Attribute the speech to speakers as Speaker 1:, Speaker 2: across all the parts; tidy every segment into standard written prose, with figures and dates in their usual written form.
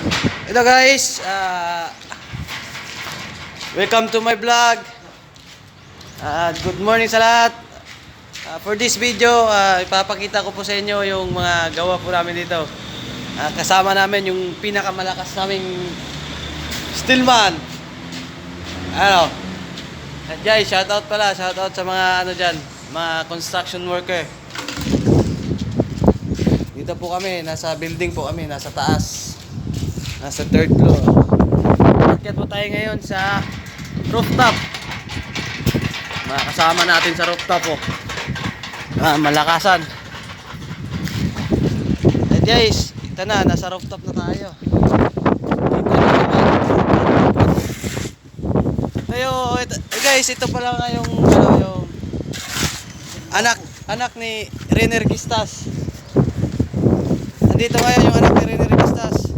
Speaker 1: Hello guys, welcome to my vlog. Good morning sa lahat. For this video, ipapakita ko po sa inyo yung mga gawa po namin dito. Kasama namin yung pinakamalakas naming steelman. Ano? At guys, shoutout pala, shoutout sa mga ano dyan, mga construction worker. Dito po kami, nasa building po kami, nasa taas. Nasa third floor. Akyat po tayo ngayon sa rooftop. Mga kasama natin sa rooftop po. Malakasan. At guys, ito na, nasa rooftop na tayo. Guys, ito pala nga yung anak ni Renner Gistas. Nandito ngayon yung anak ni Renner Gistas.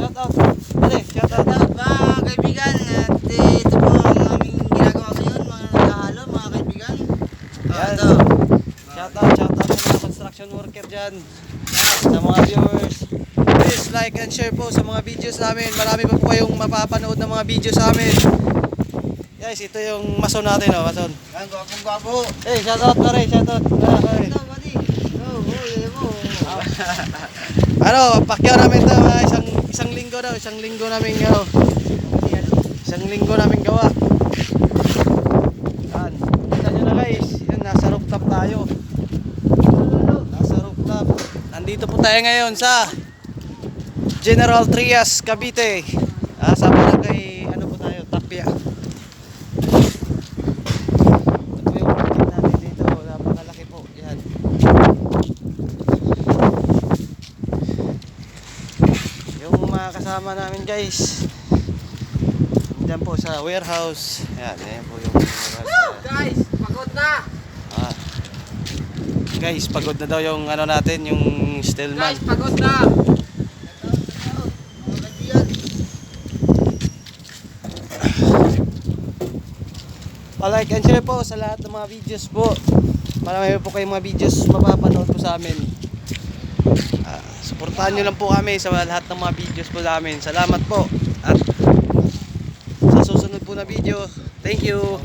Speaker 1: Shout out. Dali, shout out.
Speaker 2: Mga kaibigan, at ito po ang aming ginagawa ngayon, mga naghahalo, mga kaibigan. Ito.
Speaker 1: Shout out sa mga construction worker dyan. Sa mga viewers. Please like and share po sa mga videos namin. Marami pa po kayong mapapanood ng mga videos sa amin. Guys, ito yung mason natin, oh, mason.
Speaker 2: Ang gwapong-gwapo.
Speaker 1: Hey, shout out pare, shout out.
Speaker 2: Ito, buddy.
Speaker 1: Ano, pakyaw namin to, isang linggo daw, isang linggo namin gawa. Yan, kita nyo na guys, yan, nasa rooftop tayo. Nasa rooftop. Nandito po tayo ngayon sa General Trias, Cavite. Sa barangay, ano po tayo, Tapia. Ito yung market natin dito, napakalaki po, yan. Yung mga kasama namin guys, dyan po sa warehouse. Yan po yung warehouse.
Speaker 2: Guys, pagod na.
Speaker 1: Guys, pagod na daw yung ano natin, yung steelman.
Speaker 2: Guys, pagod na. Mga kaibigan.
Speaker 1: Pa-like and share po sa lahat ng mga videos po. Marami po kayong mga videos mapapanood po sa amin. Suportahan nyo lang po kami sa lahat ng mga videos po namin. Salamat po. At sa susunod po na video, thank you.